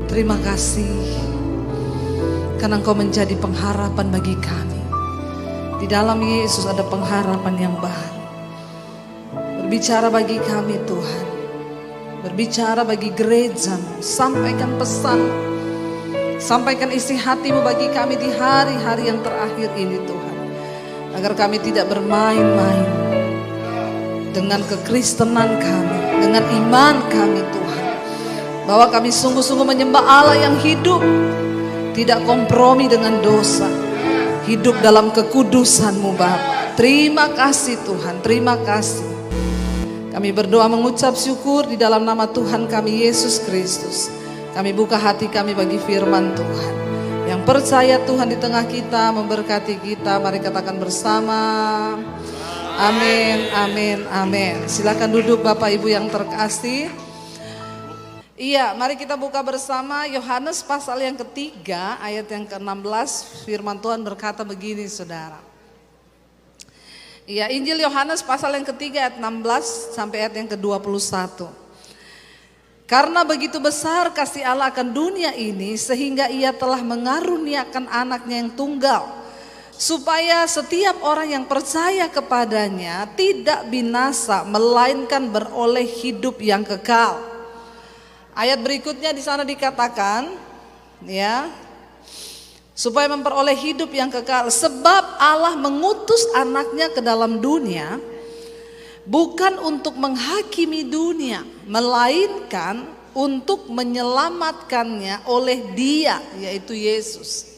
Terima kasih karena Engkau menjadi pengharapan bagi kami. Di dalam Yesus ada pengharapan yang baru. Berbicara bagi kami Tuhan, berbicara bagi gereja-Mu, sampaikan pesan, sampaikan isi hati-Mu bagi kami di hari-hari yang terakhir ini Tuhan. Agar kami tidak bermain-main dengan kekristenan kami, dengan iman kami Tuhan. Bahwa kami sungguh-sungguh menyembah Allah yang hidup, tidak kompromi dengan dosa, hidup dalam kekudusan-Mu Bapa. Terima kasih Tuhan, terima kasih. Kami berdoa mengucap syukur di dalam nama Tuhan kami Yesus Kristus. Kami buka hati kami bagi firman Tuhan. Yang percaya Tuhan di tengah kita, memberkati kita. Mari katakan bersama. Amin, amin, amin. Silakan duduk Bapak Ibu yang terkasih. Iya, mari kita buka bersama Yohanes pasal yang ketiga, ayat yang ke-16. Firman Tuhan berkata begini saudara. Iya, Injil Yohanes pasal yang ketiga ayat 16 sampai ayat yang ke-21. Karena begitu besar kasih Allah akan dunia ini, sehingga Ia telah mengaruniakan anaknya yang tunggal, supaya setiap orang yang percaya kepadanya tidak binasa, melainkan beroleh hidup yang kekal. Ayat berikutnya di sana dikatakan, ya, supaya memperoleh hidup yang kekal. Sebab Allah mengutus anaknya ke dalam dunia, bukan untuk menghakimi dunia, melainkan untuk menyelamatkannya oleh Dia, yaitu Yesus.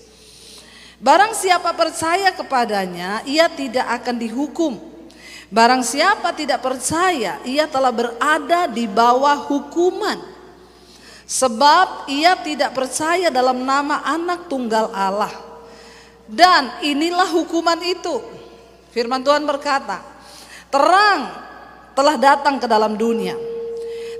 Barang siapa percaya kepadanya, ia tidak akan dihukum. Barang siapa tidak percaya, ia telah berada di bawah hukuman. Sebab ia tidak percaya dalam nama anak tunggal Allah. Dan inilah hukuman itu. Firman Tuhan berkata, terang telah datang ke dalam dunia,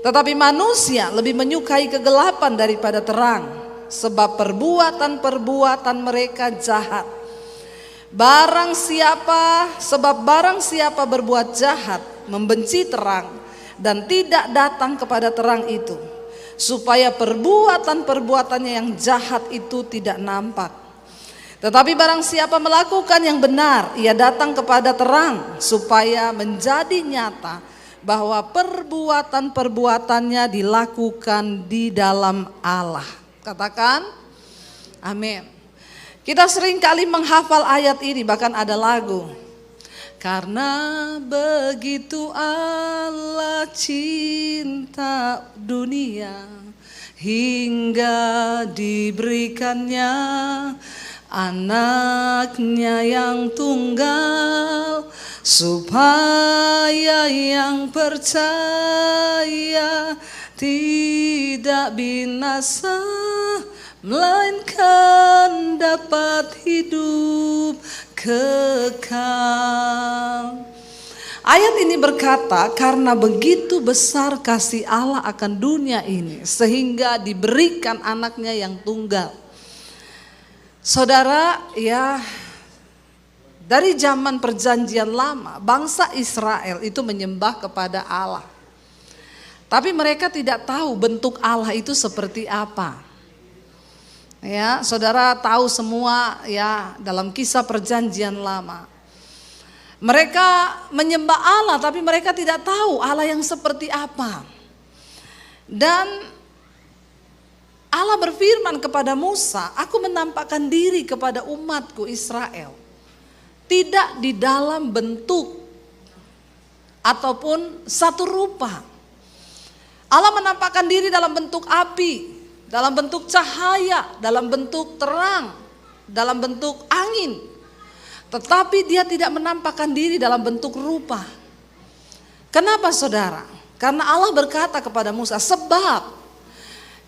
tetapi manusia lebih menyukai kegelapan daripada terang, sebab perbuatan-perbuatan mereka jahat. Barang siapa berbuat jahat, membenci terang dan tidak datang kepada terang itu, supaya perbuatan-perbuatannya yang jahat itu tidak nampak. Tetapi barang siapa melakukan yang benar, ia datang kepada terang, supaya menjadi nyata bahwa perbuatan-perbuatannya dilakukan di dalam Allah. Katakan amin. Kita sering kali menghafal ayat ini, bahkan ada lagu. Karena begitu Allah cinta dunia, hingga diberikannya anaknya yang tunggal, supaya yang percaya tidak binasa, melainkan dapat hidup kekal. Ayat ini berkata, karena begitu besar kasih Allah akan dunia ini, sehingga diberikan anaknya yang tunggal. Saudara, ya, dari zaman perjanjian lama, bangsa Israel itu menyembah kepada Allah. Tapi mereka tidak tahu bentuk Allah itu seperti apa. Ya, saudara tahu semua ya dalam kisah perjanjian lama. Mereka menyembah Allah tapi mereka tidak tahu Allah yang seperti apa. Dan Allah berfirman kepada Musa, aku menampakkan diri kepada umatku Israel, tidak di dalam bentuk ataupun satu rupa. Allah menampakkan diri dalam bentuk api, dalam bentuk cahaya, dalam bentuk terang, dalam bentuk angin. Tetapi Dia tidak menampakkan diri dalam bentuk rupa. Kenapa saudara? Karena Allah berkata kepada Musa, sebab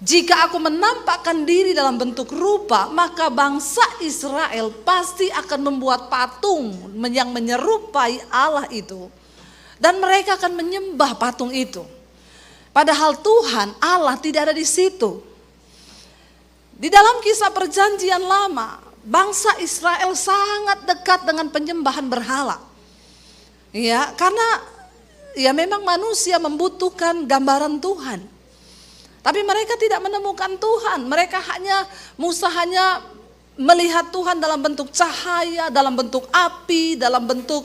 jika aku menampakkan diri dalam bentuk rupa, maka bangsa Israel pasti akan membuat patung yang menyerupai Allah itu. Dan mereka akan menyembah patung itu. Padahal Tuhan Allah tidak ada di situ. Di dalam kisah perjanjian lama, bangsa Israel sangat dekat dengan penyembahan berhala. Ya, karena ya memang manusia membutuhkan gambaran Tuhan. Tapi mereka tidak menemukan Tuhan. Mereka Musa hanya melihat Tuhan dalam bentuk cahaya, dalam bentuk api, dalam bentuk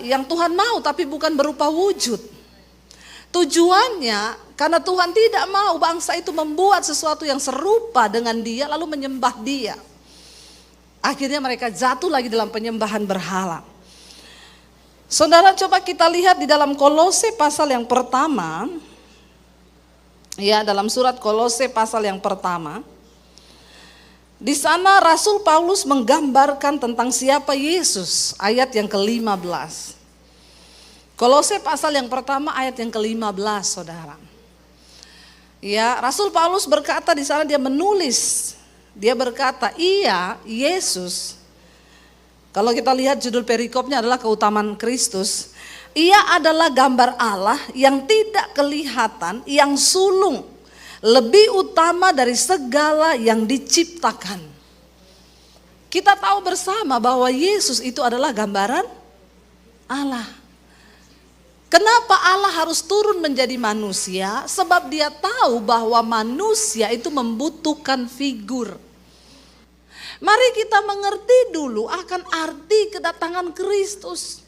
yang Tuhan mau, tapi bukan berupa wujud. Tujuannya karena Tuhan tidak mau bangsa itu membuat sesuatu yang serupa dengan dia lalu menyembah dia. Akhirnya mereka jatuh lagi dalam penyembahan berhala. Saudara, coba kita lihat di dalam Kolose pasal yang pertama. Ya, dalam surat Kolose pasal yang pertama. Di sana Rasul Paulus menggambarkan tentang siapa Yesus, ayat yang ke-15. Kolose pasal yang pertama ayat yang ke-15, Saudara. Ya, Rasul Paulus berkata di sana, dia menulis, dia berkata, "Ia, Yesus," kalau kita lihat judul perikopnya adalah keutamaan Kristus. Ia adalah gambar Allah yang tidak kelihatan, yang sulung, lebih utama dari segala yang diciptakan. Kita tahu bersama bahwa Yesus itu adalah gambaran Allah. Kenapa Allah harus turun menjadi manusia? Sebab dia tahu bahwa manusia itu membutuhkan figur. Mari kita mengerti dulu akan arti kedatangan Kristus.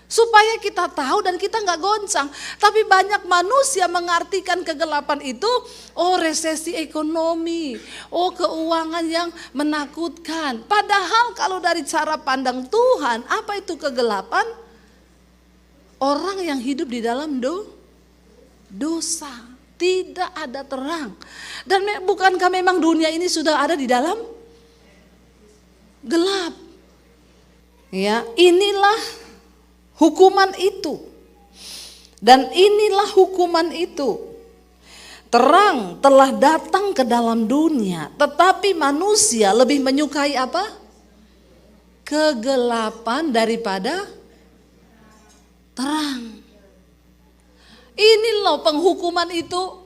Supaya kita tahu dan kita nggak goncang. Tapi banyak manusia mengartikan kegelapan itu, oh resesi ekonomi, oh keuangan yang menakutkan. Padahal kalau dari cara pandang Tuhan, apa itu kegelapan? Orang yang hidup di dalam dosa, tidak ada terang. Dan bukankah memang dunia ini sudah ada di dalam gelap? Ya, inilah hukuman itu. Dan inilah hukuman itu. Terang telah datang ke dalam dunia, tetapi manusia lebih menyukai apa? Kegelapan daripada terang. Ini loh penghukuman itu.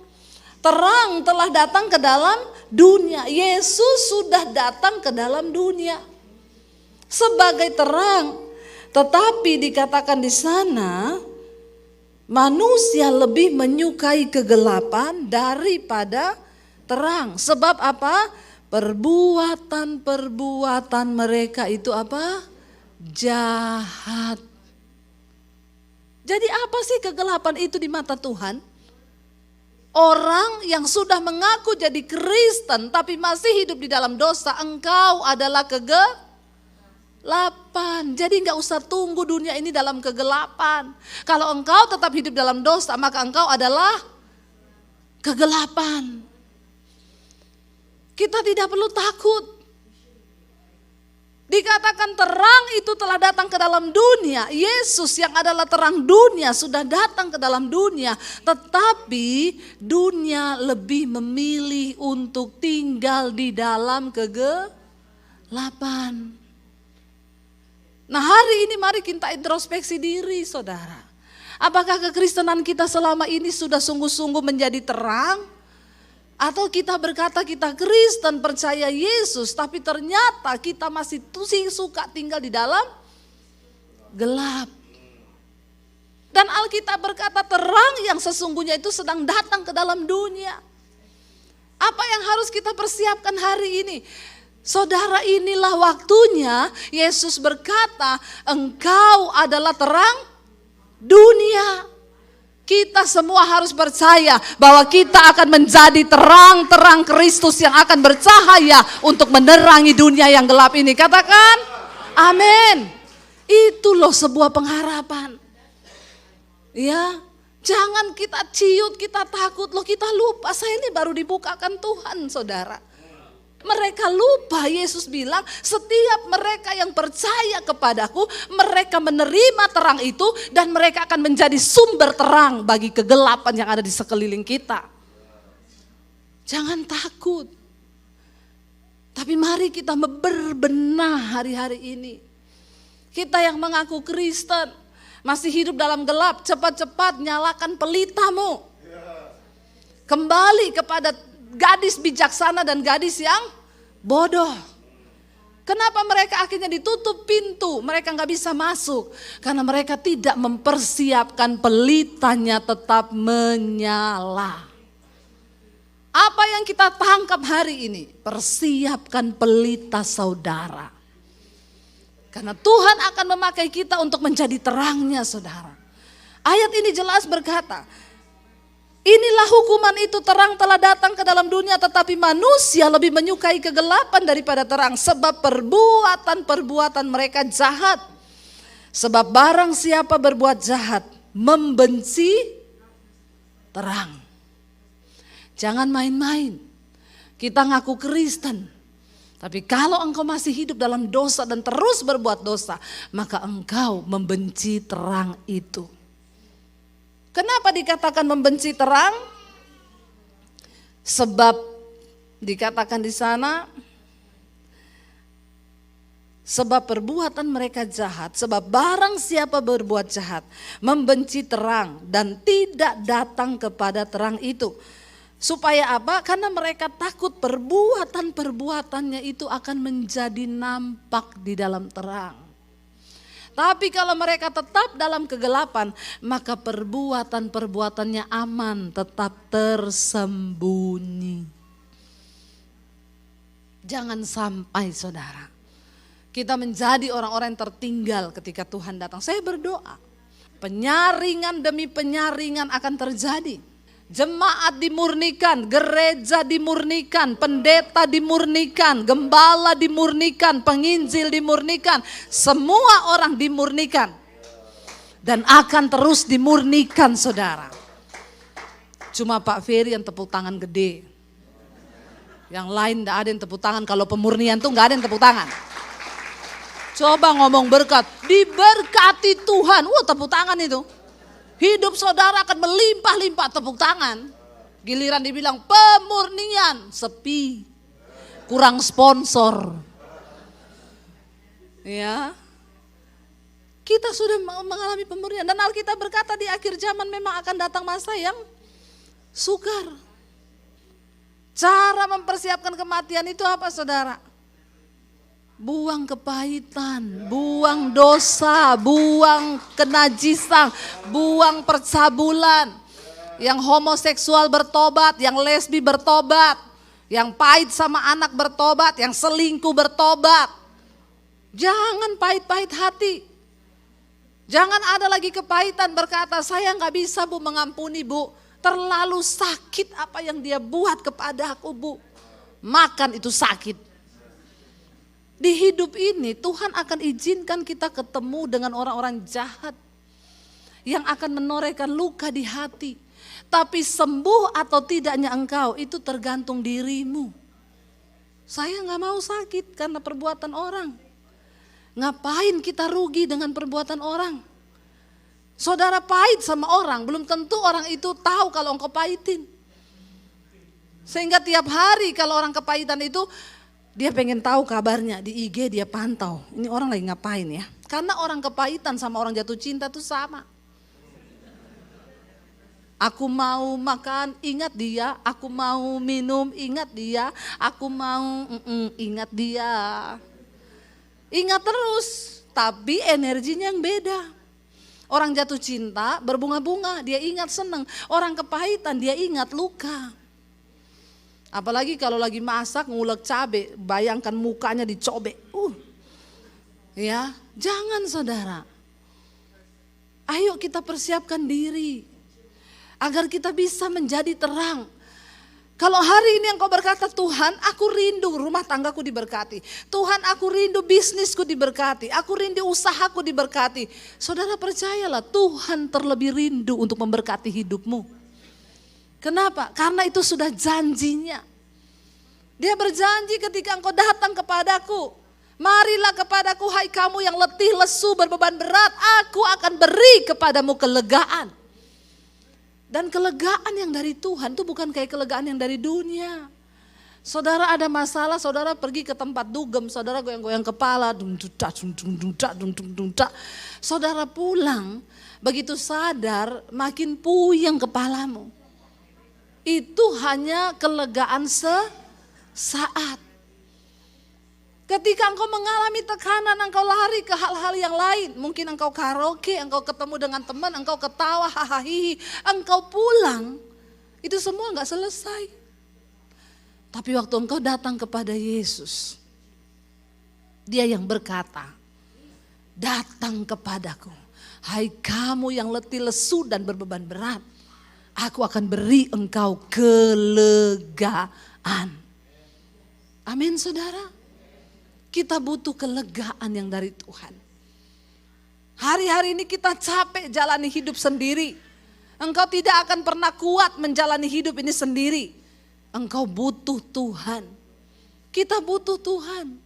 Terang telah datang ke dalam dunia. Yesus sudah datang ke dalam dunia sebagai terang. Tetapi dikatakan di sana, manusia lebih menyukai kegelapan daripada terang. Sebab apa? Perbuatan-perbuatan mereka itu apa? Jahat. Jadi apa sih kegelapan itu di mata Tuhan? Orang yang sudah mengaku jadi Kristen tapi masih hidup di dalam dosa, engkau adalah kegelapan. Jadi gak usah tunggu dunia ini dalam kegelapan. Kalau engkau tetap hidup dalam dosa, maka engkau adalah kegelapan. Kita tidak perlu takut. Dikatakan terang itu telah datang ke dalam dunia. Yesus yang adalah terang dunia sudah datang ke dalam dunia. Tetapi dunia lebih memilih untuk tinggal di dalam kegelapan. Nah, hari ini mari kita introspeksi diri, saudara. Apakah kekristenan kita selama ini sudah sungguh-sungguh menjadi terang? Atau kita berkata kita Kristen, percaya Yesus, tapi ternyata kita masih suka tinggal di dalam gelap. Dan Alkitab berkata terang yang sesungguhnya itu sedang datang ke dalam dunia. Apa yang harus kita persiapkan hari ini? Saudara, inilah waktunya Yesus berkata, engkau adalah terang dunia. Kita semua harus percaya bahwa kita akan menjadi terang-terang Kristus yang akan bercahaya untuk menerangi dunia yang gelap ini. Katakan, amin. Itu loh sebuah pengharapan. Ya, jangan kita ciut, kita takut, loh kita lupa, saya ini baru dibukakan Tuhan, saudara. Mereka lupa, Yesus bilang setiap mereka yang percaya kepadaku, mereka menerima terang itu dan mereka akan menjadi sumber terang bagi kegelapan yang ada di sekeliling kita. Jangan takut. Tapi mari kita berbenah hari-hari ini. Kita yang mengaku Kristen, masih hidup dalam gelap, cepat-cepat nyalakan pelitamu. Kembali kepada gadis bijaksana dan gadis yang bodoh. Kenapa mereka akhirnya ditutup pintu? Mereka gak bisa masuk. Karena mereka tidak mempersiapkan pelitanya tetap menyala. Apa yang kita tangkap hari ini? Persiapkan pelita saudara. Karena Tuhan akan memakai kita untuk menjadi terangnya saudara. Ayat ini jelas berkata, inilah hukuman itu, terang telah datang ke dalam dunia tetapi manusia lebih menyukai kegelapan daripada terang. Sebab perbuatan-perbuatan mereka jahat. Sebab barang siapa berbuat jahat membenci terang. Jangan main-main. Kita ngaku Kristen. Tapi kalau engkau masih hidup dalam dosa dan terus berbuat dosa, maka engkau membenci terang itu. Kenapa dikatakan membenci terang? Sebab dikatakan di sana, sebab perbuatan mereka jahat, sebab barang siapa berbuat jahat, membenci terang dan tidak datang kepada terang itu. Supaya apa? Karena mereka takut perbuatan-perbuatannya itu akan menjadi nampak di dalam terang. Tapi kalau mereka tetap dalam kegelapan, maka perbuatan-perbuatannya aman, tetap tersembunyi. Jangan sampai saudara, kita menjadi orang-orang yang tertinggal ketika Tuhan datang. Saya berdoa, penyaringan demi penyaringan akan terjadi. Jemaat dimurnikan, gereja dimurnikan, pendeta dimurnikan, gembala dimurnikan, penginjil dimurnikan, semua orang dimurnikan. Dan akan terus dimurnikan saudara. Cuma Pak Ferry yang tepuk tangan gede. Yang lain tidak ada yang tepuk tangan, kalau pemurnian tuh gak ada yang tepuk tangan. Coba ngomong berkat, diberkati Tuhan, tepuk tangan itu. Hidup saudara akan melimpah-limpah, tepuk tangan. Giliran dibilang pemurnian, sepi. Kurang sponsor. Ya. Kita sudah mengalami pemurnian. Dan Alkitab berkata di akhir zaman memang akan datang masa yang sukar. Cara mempersiapkan kematian itu apa saudara? Buang kepahitan, buang dosa, buang kenajisan, buang percabulan. Yang homoseksual bertobat, yang lesbi bertobat, yang pahit sama anak bertobat, yang selingkuh bertobat. Jangan pahit-pahit hati. Jangan ada lagi kepahitan berkata, saya gak bisa Bu mengampuni Bu. Terlalu sakit apa yang dia buat kepada aku Bu. Makan itu sakit. Di hidup ini Tuhan akan izinkan kita ketemu dengan orang-orang jahat yang akan menorehkan luka di hati. Tapi sembuh atau tidaknya engkau itu tergantung dirimu. Saya gak mau sakit karena perbuatan orang. Ngapain kita rugi dengan perbuatan orang? Saudara pahit sama orang, belum tentu orang itu tahu kalau engkau pahitin. Sehingga tiap hari kalau orang kepahitan itu, dia pengen tahu kabarnya, di IG dia pantau. Ini orang lagi ngapain ya? Karena orang kepahitan sama orang jatuh cinta itu sama. Aku mau makan, ingat dia. Aku mau minum, ingat dia. Aku mau ingat dia. Ingat terus, tapi energinya yang beda. Orang jatuh cinta berbunga-bunga, dia ingat senang. Orang kepahitan dia ingat luka. Apalagi kalau lagi masak ngulek cabai, bayangkan mukanya dicobek. Ya, jangan saudara. Ayo kita persiapkan diri agar kita bisa menjadi terang. Kalau hari ini engkau berkata, Tuhan aku rindu rumah tanggaku diberkati. Tuhan aku rindu bisnisku diberkati. Aku rindu usahaku diberkati. Saudara percayalah Tuhan terlebih rindu untuk memberkati hidupmu. Kenapa? Karena itu sudah janjinya. Dia berjanji ketika engkau datang kepadaku. Marilah kepadaku hai kamu yang letih, lesu, berbeban berat. Aku akan beri kepadamu kelegaan. Dan kelegaan yang dari Tuhan itu bukan kayak kelegaan yang dari dunia. Saudara ada masalah, saudara pergi ke tempat dugem, saudara goyang-goyang kepala. Saudara pulang, begitu sadar makin puyeng kepalamu. Itu hanya kelegaan sesaat. Ketika engkau mengalami tekanan, engkau lari ke hal-hal yang lain. Mungkin engkau karaoke, engkau ketemu dengan teman, engkau ketawa, hahaha, engkau pulang. Itu semua gak selesai. Tapi waktu engkau datang kepada Yesus, Dia yang berkata, datang kepadaku, hai kamu yang letih lesu dan berbeban berat, aku akan beri engkau kelegaan. Amin saudara. Kita butuh kelegaan yang dari Tuhan. Hari-hari ini kita capek jalani hidup sendiri. Engkau tidak akan pernah kuat menjalani hidup ini sendiri. Engkau butuh Tuhan. Kita butuh Tuhan.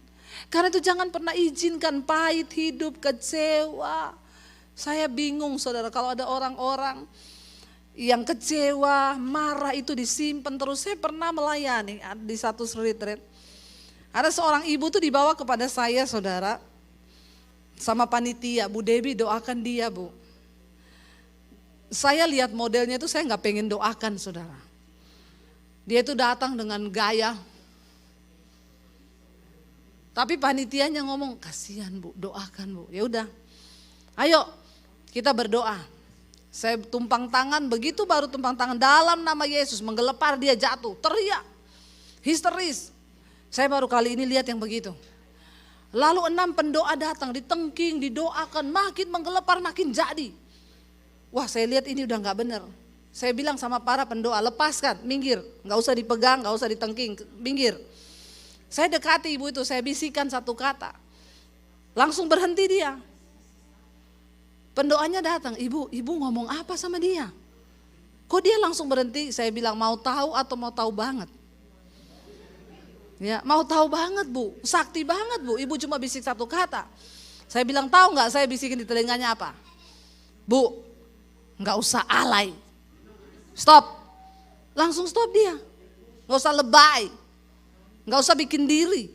Karena itu jangan pernah izinkan pahit hidup, kecewa. Saya bingung saudara kalau ada orang-orang yang kecewa, marah itu disimpan terus. Saya pernah melayani di satu retreat. Ada seorang ibu tuh dibawa kepada saya saudara. Sama panitia, Bu Debbie doakan dia Bu. Saya lihat modelnya itu saya gak pengen doakan saudara. Dia itu datang dengan gaya. Tapi panitianya ngomong, kasihan Bu, doakan Bu. Ya udah, ayo kita berdoa. Saya tumpang tangan, begitu baru tumpang tangan dalam nama Yesus, menggelepar dia jatuh, teriak, histeris. Saya baru kali ini lihat yang begitu. Lalu 6 pendoa datang, ditengking, didoakan, makin menggelepar, makin jadi. Wah saya lihat ini udah gak benar. Saya bilang sama para pendoa, lepaskan, minggir, gak usah dipegang, gak usah ditengking, minggir. Saya dekati ibu itu, saya bisikan satu kata. Langsung berhenti dia. Pendoanya datang, ibu ngomong apa sama dia? Kok dia langsung berhenti? Saya bilang mau tahu atau mau tahu banget? Ya, mau tahu banget Bu, sakti banget Bu. Ibu cuma bisik satu kata. Saya bilang tahu nggak? Saya bisikin di telinganya apa? Bu, nggak usah alay. Stop, langsung stop dia. Nggak usah lebay, nggak usah bikin diri.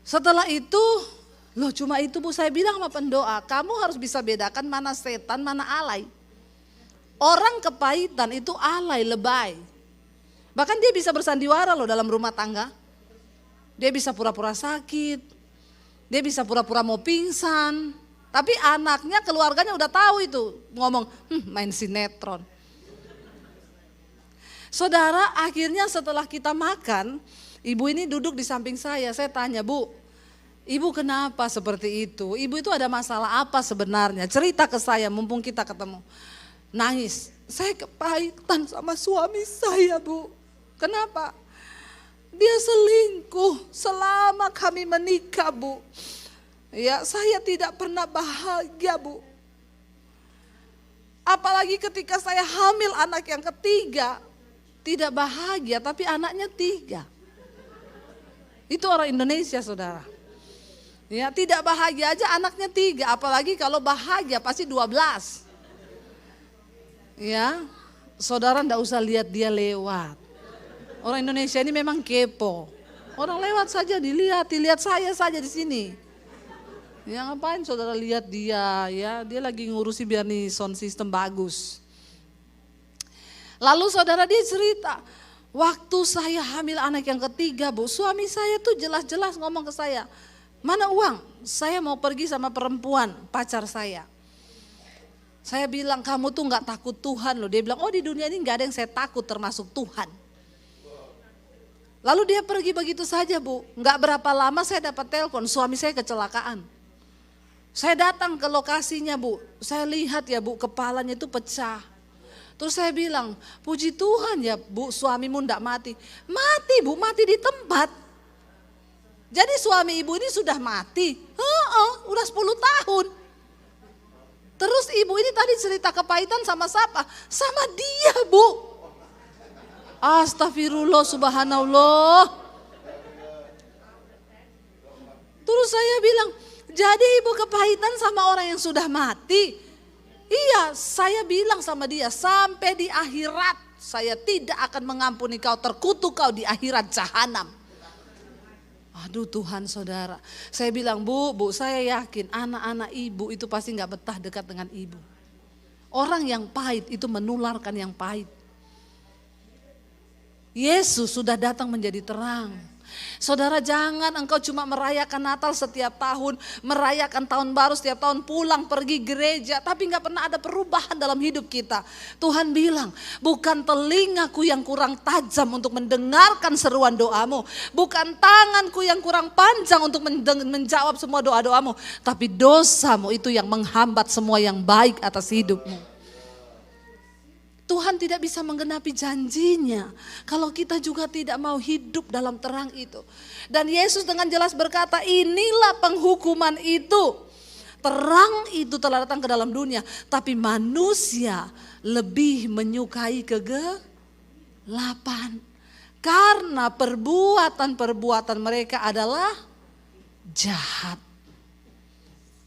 Setelah itu, loh cuma itu Bu, saya bilang sama pendoa, kamu harus bisa bedakan mana setan, mana alay. Orang kepahitan itu alay, lebay. Bahkan dia bisa bersandiwara loh dalam rumah tangga. Dia bisa pura-pura sakit, dia bisa pura-pura mau pingsan. Tapi anaknya, keluarganya udah tahu itu. Ngomong, main sinetron. Saudara, akhirnya setelah kita makan, ibu ini duduk di samping saya. Saya tanya, Bu, ibu kenapa seperti itu? Ibu itu ada masalah apa sebenarnya? Cerita ke saya mumpung kita ketemu. Nangis, saya kepahitan sama suami saya Bu. Kenapa? Dia selingkuh selama kami menikah Bu. Ya, saya tidak pernah bahagia Bu. Apalagi ketika saya hamil anak yang ketiga. Tidak bahagia tapi anaknya 3. Itu orang Indonesia saudara. Ya, tidak bahagia aja anaknya 3. Apalagi kalau bahagia pasti 12. Ya, saudara ndak usah lihat dia lewat. Orang Indonesia ini memang kepo. Orang lewat saja dilihat saya saja di sini. Ya ngapain saudara lihat dia ya, dia lagi ngurusi biar nih sound system bagus. Lalu saudara dia cerita, waktu saya hamil anak yang ketiga Bu, suami saya tuh jelas-jelas ngomong ke saya, mana uang? Saya mau pergi sama perempuan, pacar saya. Saya bilang kamu tuh gak takut Tuhan loh. Dia bilang oh di dunia ini gak ada yang saya takut termasuk Tuhan. Lalu dia pergi begitu saja Bu. Gak berapa lama saya dapat telepon suami saya kecelakaan. Saya datang ke lokasinya Bu. Saya lihat ya Bu kepalanya itu pecah. Terus saya bilang puji Tuhan ya Bu suamimu gak mati. Mati Bu, mati di tempat. Jadi suami ibu ini sudah mati. Udah 10 tahun. Terus ibu ini tadi cerita kepahitan sama siapa? Sama dia Bu. Astagfirullah subhanallah. Terus saya bilang, jadi ibu kepahitan sama orang yang sudah mati? Iya, saya bilang sama dia, sampai di akhirat saya tidak akan mengampuni kau, terkutuk kau di akhirat jahanam. Aduh Tuhan saudara, saya bilang bu saya yakin anak-anak ibu itu pasti gak betah dekat dengan ibu. Orang yang pahit itu menularkan yang pahit. Yesus sudah datang menjadi terang. Saudara, jangan engkau cuma merayakan Natal setiap tahun, merayakan tahun baru setiap tahun, pulang pergi gereja, tapi gak pernah ada perubahan dalam hidup kita. Tuhan bilang, bukan telingaku yang kurang tajam untuk mendengarkan seruan doamu, bukan tanganku yang kurang panjang untuk menjawab semua doa-doamu, tapi dosamu itu yang menghambat semua yang baik atas hidupmu. Tuhan tidak bisa menggenapi janjinya kalau kita juga tidak mau hidup dalam terang itu. Dan Yesus dengan jelas berkata, inilah penghukuman itu. Terang itu telah datang ke dalam dunia, tapi manusia lebih menyukai kegelapan. Karena perbuatan-perbuatan mereka adalah jahat.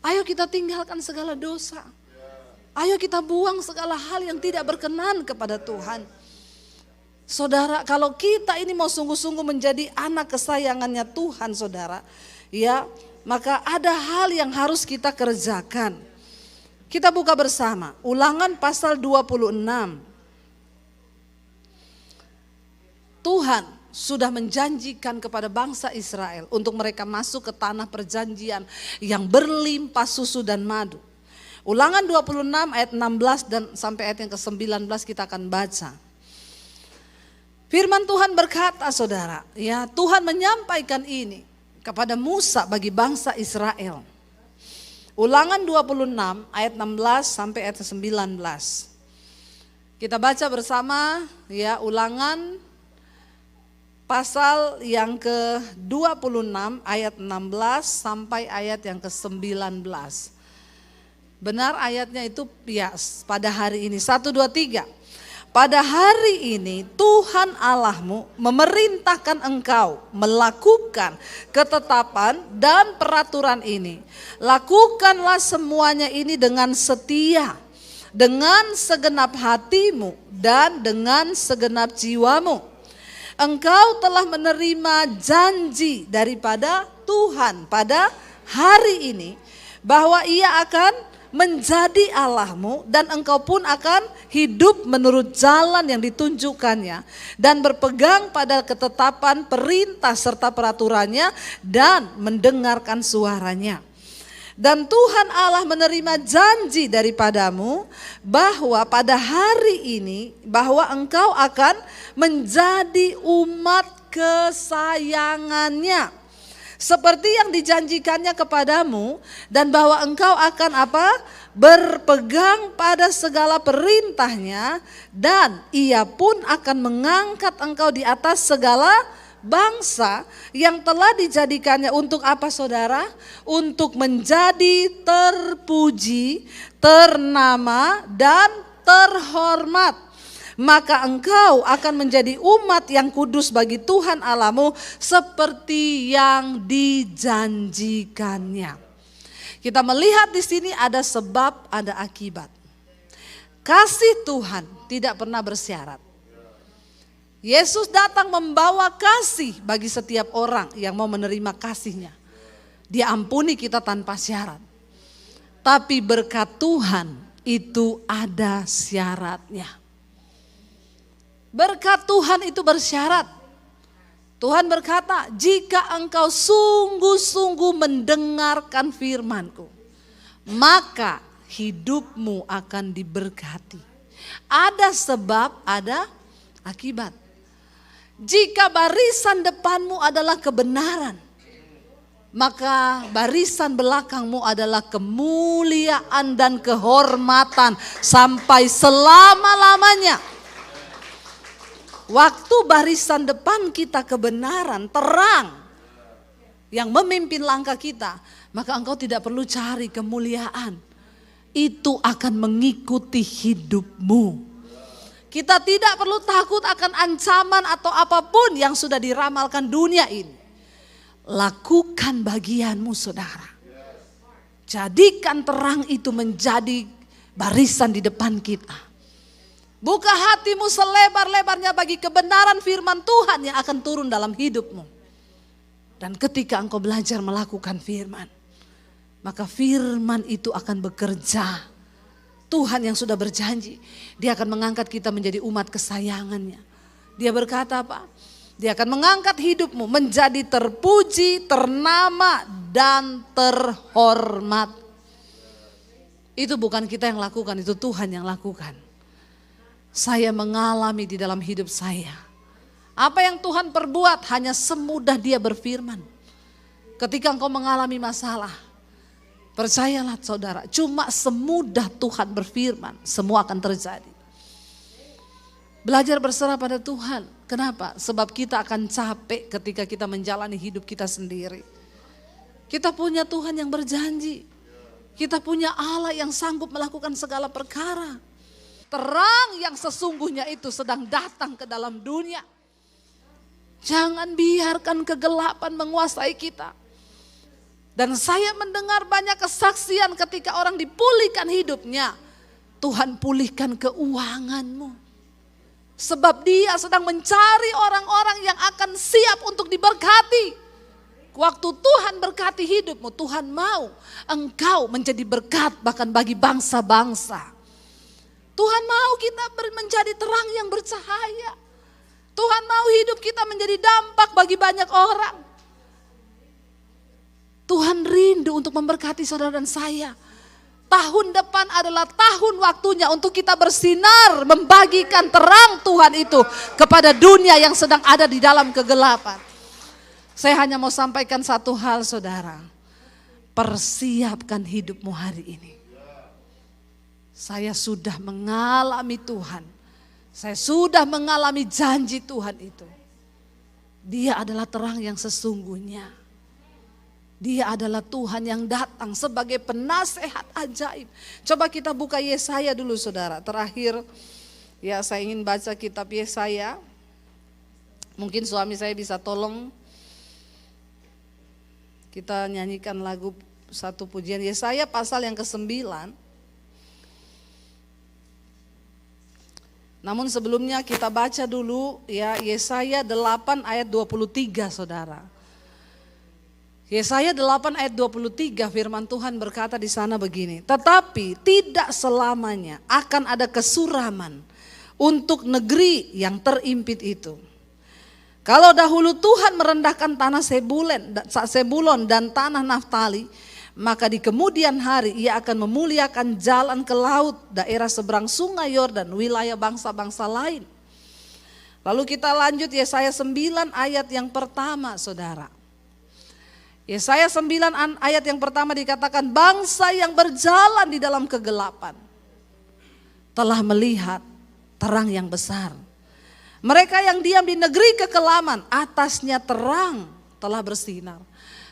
Ayo kita tinggalkan segala dosa. Ayo kita buang segala hal yang tidak berkenan kepada Tuhan. Saudara, kalau kita ini mau sungguh-sungguh menjadi anak kesayangannya Tuhan, saudara, ya, maka ada hal yang harus kita kerjakan. Kita buka bersama Ulangan pasal 26. Tuhan sudah menjanjikan kepada bangsa Israel untuk mereka masuk ke tanah perjanjian yang berlimpah susu dan madu. Ulangan 26 ayat 16 dan sampai ayat yang ke-19 kita akan baca. Firman Tuhan berkata, saudara, ya, Tuhan menyampaikan ini kepada Musa bagi bangsa Israel. Ulangan 26 ayat 16 sampai ayat 19. Kita baca bersama, ya, Ulangan pasal yang ke-26 ayat 16 sampai ayat yang ke-19. Benar ayatnya itu, ya, pada hari ini. 1, 2, 3. Pada hari ini Tuhan Allahmu memerintahkan engkau melakukan ketetapan dan peraturan ini. Lakukanlah semuanya ini dengan setia, dengan segenap hatimu dan dengan segenap jiwamu. Engkau telah menerima janji daripada Tuhan pada hari ini bahwa Ia akan menjadi Allahmu dan engkau pun akan hidup menurut jalan yang ditunjukkannya dan berpegang pada ketetapan, perintah serta peraturannya dan mendengarkan suaranya. Dan Tuhan Allah menerima janji daripadamu bahwa pada hari ini bahwa engkau akan menjadi umat kesayangannya seperti yang dijanjikannya kepadamu, dan bahwa engkau akan apa? Berpegang pada segala perintahnya, dan Ia pun akan mengangkat engkau di atas segala bangsa yang telah dijadikannya untuk apa, saudara? Untuk menjadi terpuji, ternama dan terhormat. Maka engkau akan menjadi umat yang kudus bagi Tuhan Allahmu seperti yang dijanjikannya. Kita melihat di sini ada sebab, ada akibat. Kasih Tuhan tidak pernah bersyarat. Yesus datang membawa kasih bagi setiap orang yang mau menerima kasih-Nya. Dia ampuni kita tanpa syarat. Tapi berkat Tuhan itu ada syaratnya. Berkat Tuhan itu bersyarat. Tuhan berkata, jika engkau sungguh-sungguh mendengarkan firman-Ku, maka hidupmu akan diberkati. Ada sebab, ada akibat. Jika barisan depanmu adalah kebenaran, maka barisan belakangmu adalah kemuliaan dan kehormatan sampai selama-lamanya. Waktu barisan depan kita kebenaran, terang yang memimpin langkah kita, maka engkau tidak perlu cari kemuliaan. Itu akan mengikuti hidupmu. Kita tidak perlu takut akan ancaman atau apapun yang sudah diramalkan dunia ini. Lakukan bagianmu, saudara. Jadikan terang itu menjadi barisan di depan kita. Buka hatimu selebar-lebarnya bagi kebenaran firman Tuhan yang akan turun dalam hidupmu. Dan ketika engkau belajar melakukan firman, maka firman itu akan bekerja. Tuhan yang sudah berjanji, Dia akan mengangkat kita menjadi umat kesayangannya. Dia berkata apa? Dia akan mengangkat hidupmu menjadi terpuji, ternama, dan terhormat. Itu bukan kita yang lakukan, itu Tuhan yang lakukan. Saya mengalami di dalam hidup saya. Apa yang Tuhan perbuat hanya semudah Dia berfirman. Ketika engkau mengalami masalah, percayalah saudara, cuma semudah Tuhan berfirman, semua akan terjadi. Belajar berserah pada Tuhan. Kenapa? Sebab kita akan capek ketika kita menjalani hidup kita sendiri. Kita punya Tuhan yang berjanji. Kita punya Allah yang sanggup melakukan segala perkara. Terang yang sesungguhnya itu sedang datang ke dalam dunia. Jangan biarkan kegelapan menguasai kita. Dan saya mendengar banyak kesaksian ketika orang dipulihkan hidupnya. Tuhan pulihkan keuanganmu. Sebab Dia sedang mencari orang-orang yang akan siap untuk diberkati. Waktu Tuhan berkati hidupmu, Tuhan mau engkau menjadi berkat bahkan bagi bangsa-bangsa. Tuhan mau kita menjadi terang yang bercahaya. Tuhan mau hidup kita menjadi dampak bagi banyak orang. Tuhan rindu untuk memberkati saudara dan saya. Tahun depan adalah tahun waktunya untuk kita bersinar, membagikan terang Tuhan itu kepada dunia yang sedang ada di dalam kegelapan. Saya hanya mau sampaikan satu hal saudara. Persiapkan hidupmu hari ini. Saya sudah mengalami Tuhan. Saya sudah mengalami janji Tuhan itu. Dia adalah terang yang sesungguhnya. Dia adalah Tuhan yang datang sebagai penasehat ajaib. Coba kita buka Yesaya dulu saudara. Terakhir ya saya ingin baca kitab Yesaya. Mungkin suami saya bisa tolong kita nyanyikan lagu satu pujian. Yesaya pasal yang ke-9. Namun sebelumnya kita baca dulu ya Yesaya 8 ayat 23 saudara. Yesaya 8 ayat 23 firman Tuhan berkata di sana begini. Tetapi tidak selamanya akan ada kesuraman untuk negeri yang terimpit itu. Kalau dahulu Tuhan merendahkan tanah Sebulon dan tanah Naftali, maka di kemudian hari Ia akan memuliakan jalan ke laut, daerah seberang sungai Yordan, wilayah bangsa-bangsa lain. Lalu kita lanjut Yesaya 9 ayat yang pertama saudara. Yesaya 9 ayat yang pertama dikatakan bangsa yang berjalan di dalam kegelapan telah melihat terang yang besar. Mereka yang diam di negeri kekelaman atasnya terang telah bersinar.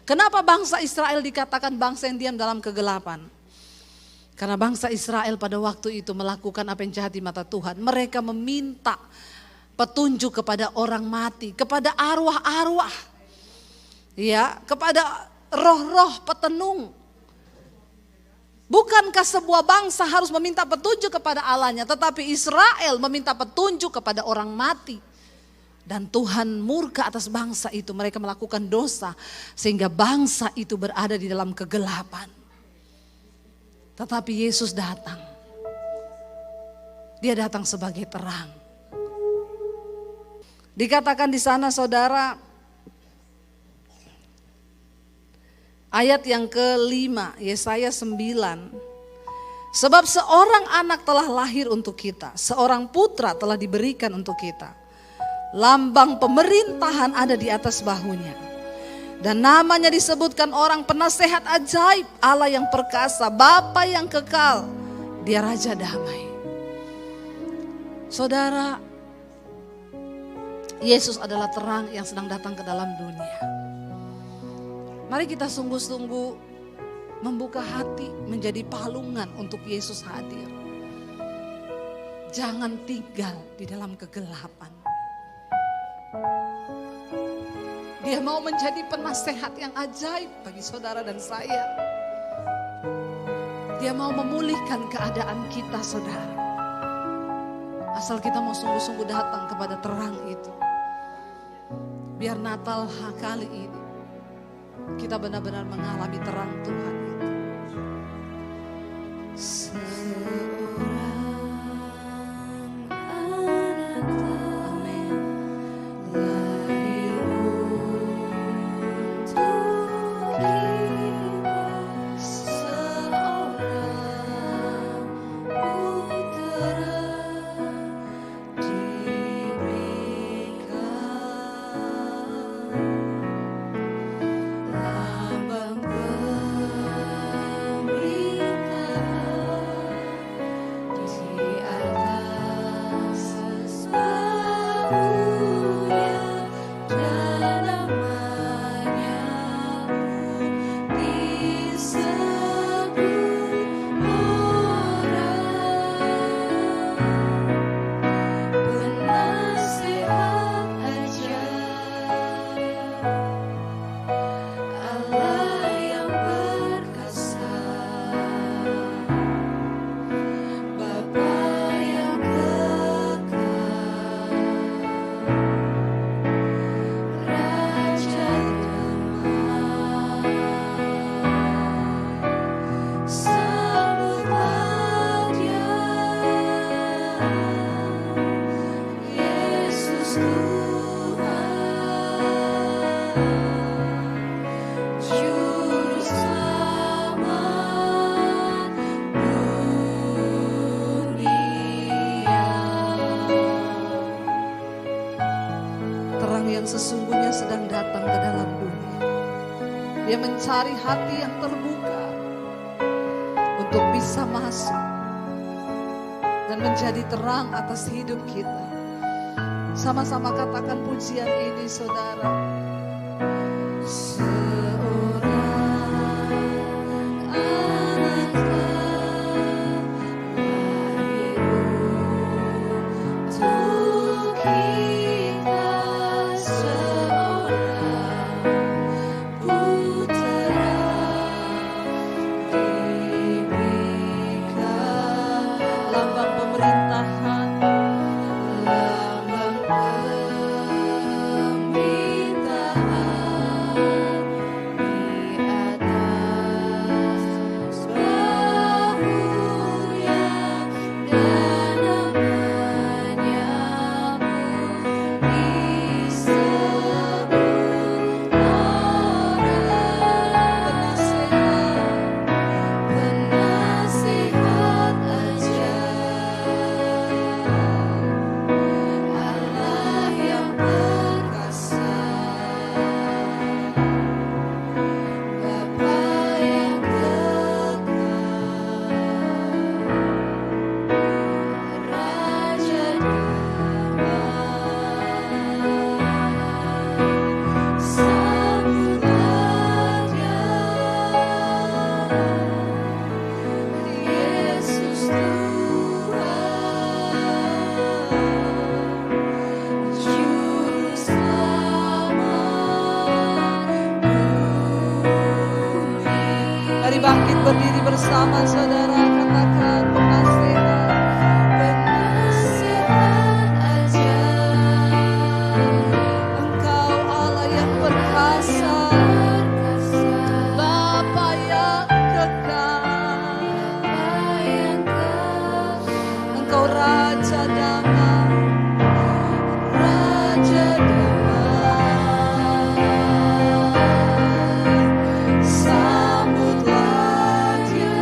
Kenapa bangsa Israel dikatakan bangsa yang diam dalam kegelapan? Karena bangsa Israel pada waktu itu melakukan apa yang jahat di mata Tuhan. Mereka meminta petunjuk kepada orang mati, kepada arwah-arwah. Ya, kepada roh-roh petenung. Bukankah sebuah bangsa harus meminta petunjuk kepada Allahnya, tetapi Israel meminta petunjuk kepada orang mati. Dan Tuhan murka atas bangsa itu, mereka melakukan dosa sehingga bangsa itu berada di dalam kegelapan. Tetapi Yesus datang. Dia datang sebagai terang. Dikatakan di sana saudara, ayat yang kelima, Yesaya 9. Sebab seorang anak telah lahir untuk kita, seorang putra telah diberikan untuk kita. Lambang pemerintahan ada di atas bahunya. Dan namanya disebutkan orang penasehat ajaib, Allah yang perkasa, Bapa yang kekal, Dia Raja damai. Saudara, Yesus adalah terang yang sedang datang ke dalam dunia. Mari kita sungguh-sungguh membuka hati menjadi palungan untuk Yesus hadir. Jangan tinggal di dalam kegelapan. Dia mau menjadi penasehat yang ajaib bagi saudara dan saya. Dia mau memulihkan keadaan kita saudara. Asal kita mau sungguh-sungguh datang kepada terang itu. Biar Natal kali ini kita benar-benar mengalami terang Tuhan itu. Seorang anak, amin, Juru selamat dunia. Terang yang sesungguhnya sedang datang ke dalam dunia. Dia mencari hati yang terbuka untuk bisa masuk dan menjadi terang atas hidup kita. Sama-sama katakan pujian ini, saudara. Seorang anak lahir untuk kita, seorang putera diberikan, lambang pemerintahan, lambang pemerintahan di atas bahunya, dan namanya pun disebut penasihat ajaib, Allah yang perkasa, Bapa yang kekal, Raja damai. Sambutlah Dia, Yesus Tuhan, Juru Selamat dunia. Mari bangkit berdiri bersama, saudara. Katakan penasihat, Penasihat ajaib, Engkau Allah yang perkasa, Bapa yang kekal, Bapa yang kekal, Engkau Raja damai, Raja damai. sambutlah Dia,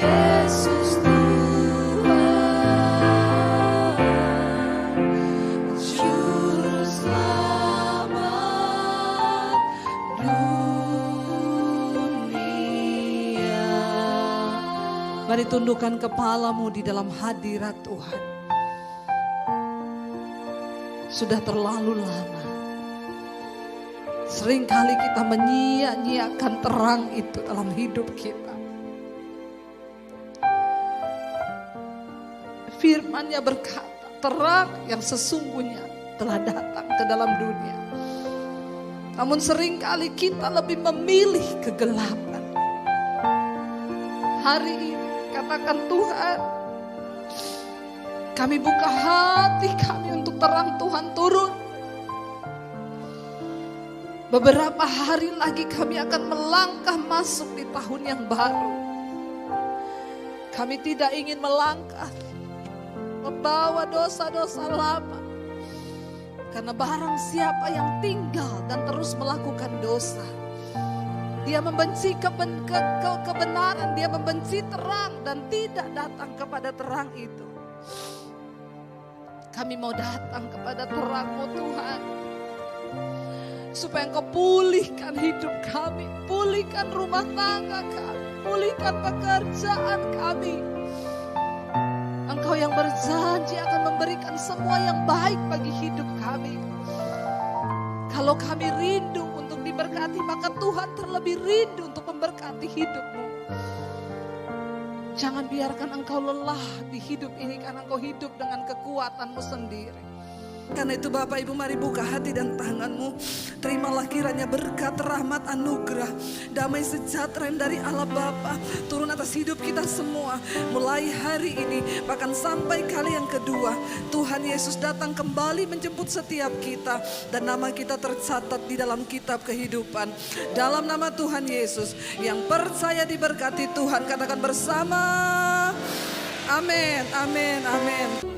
Yesus Tuhan, Juru Selamat dunia. Mari tundukkan kepalamu di dalam hadirat Tuhan. Sudah terlalu lama seringkali kita menyia-nyiakan terang itu dalam hidup kita. Firman-Nya berkata, terang yang sesungguhnya telah datang ke dalam dunia. Namun seringkali kita lebih memilih kegelapan. Hari ini katakan, Tuhan, kami buka hati kami untuk terang Tuhan turun. Beberapa hari lagi kami akan melangkah masuk di tahun yang baru. Kami tidak ingin melangkah membawa dosa-dosa lama. Karena barang siapa yang tinggal dan terus melakukan dosa, dia membenci kebenaran, dia membenci terang dan tidak datang kepada terang itu. Kami mau datang kepada terang-Mu Tuhan, supaya Engkau pulihkan hidup kami, pulihkan rumah tangga kami, pulihkan pekerjaan kami. Engkau yang berjanji akan memberikan semua yang baik bagi hidup kami. Kalau kami rindu untuk diberkati, maka Tuhan terlebih rindu untuk memberkati hidup-Mu. Jangan biarkan Engkau lelah di hidup ini, karena Engkau hidup dengan kekuatan-Mu sendiri. Karena itu Bapak Ibu, mari buka hati dan tanganmu. Terimalah kiranya berkat, rahmat, anugerah, damai sejahtera dari Allah Bapa turun atas hidup kita semua. Mulai hari ini bahkan sampai kali yang kedua, Tuhan Yesus datang kembali menjemput setiap kita. Dan nama kita tercatat di dalam kitab kehidupan. Dalam nama Tuhan Yesus, yang percaya diberkati Tuhan, katakan bersama. Amin, amin, amin.